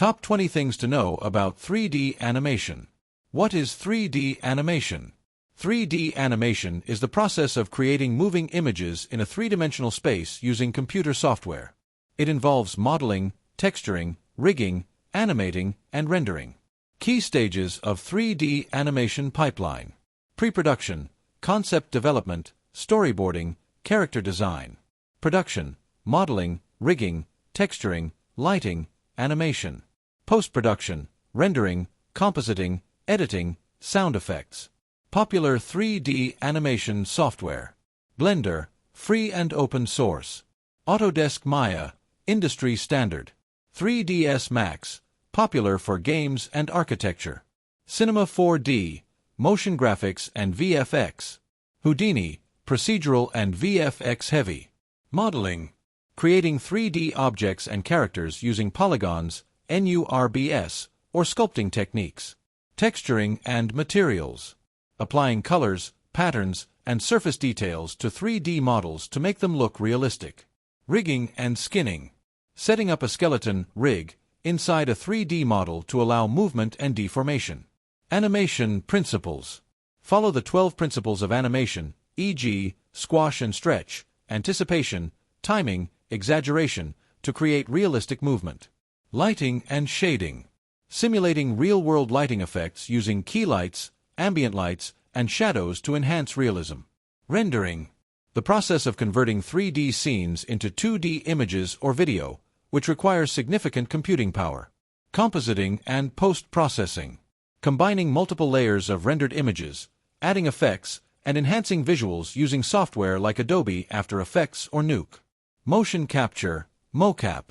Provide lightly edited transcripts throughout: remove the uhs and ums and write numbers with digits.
Top 20 things to know about 3D animation. What is 3D animation? 3D animation is the process of creating moving images in a three-dimensional space using computer software. It involves modeling, texturing, rigging, animating, and rendering. Key stages of 3D animation pipeline: pre-production, concept development, storyboarding, character design. Production, modeling, rigging, texturing, lighting, animation. Post-production, rendering, compositing, editing, sound effects. Popular 3D animation software: Blender, free and open source. Autodesk Maya, industry standard. 3ds Max, popular for games and architecture. Cinema 4D, motion graphics and VFX. Houdini, procedural and VFX heavy. Modeling, creating 3D objects and characters using polygons, NURBS, or sculpting techniques. Texturing and materials, applying colors, patterns, and surface details to 3D models to make them look realistic. Rigging and skinning, setting up a skeleton rig inside a 3D model to allow movement and deformation. Animation principles, follow the 12 principles of animation, e.g., squash and stretch, anticipation, timing, exaggeration, to create realistic movement. Lighting and shading, simulating real-world lighting effects using key lights, ambient lights, and shadows to enhance realism. Rendering, the process of converting 3D scenes into 2D images or video, which requires significant computing power. Compositing and post-processing, combining multiple layers of rendered images, adding effects, and enhancing visuals using software like Adobe After Effects or Nuke. Motion capture, mocap,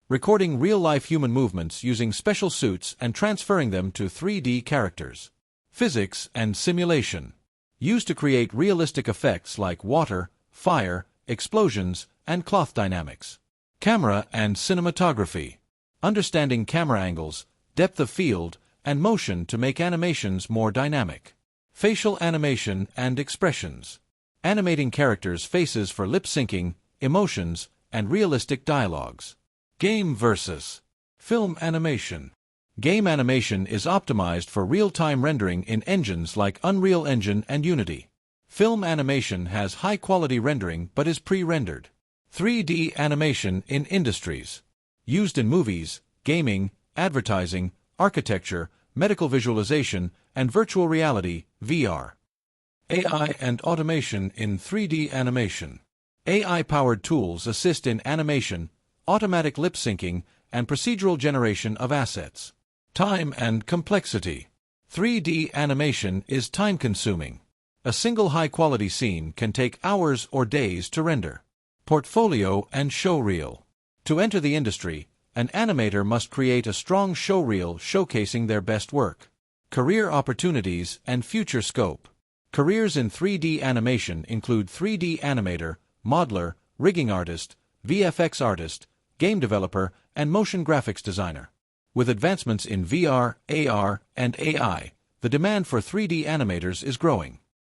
recording real-life human movements using special suits and transferring them to 3D characters. Physics and simulation, used to create realistic effects like water, fire, explosions, and cloth dynamics. Camera and cinematography, understanding camera angles, depth of field, and motion to make animations more dynamic. Facial animation and expressions, animating characters' faces for lip syncing, emotions, and realistic dialogues. Game versus film animation. Game animation is optimized for real-time rendering in engines like Unreal Engine and Unity. Film animation has high-quality rendering but is pre-rendered. 3D animation in industries, used in movies, gaming, advertising, architecture, medical visualization, and virtual reality, VR. AI and automation in 3D animation. AI-powered tools assist in animation, automatic lip syncing, and procedural generation of assets. Time and complexity. 3D animation is time-consuming. A single high-quality scene can take hours or days to render. Portfolio and showreel. To enter the industry, an animator must create a strong showreel showcasing their best work. Career opportunities and future scope. Careers in 3D animation include 3D animator, modeler, rigging artist, VFX artist, game developer, and motion graphics designer. With advancements in VR, AR, and AI, the demand for 3D animators is growing.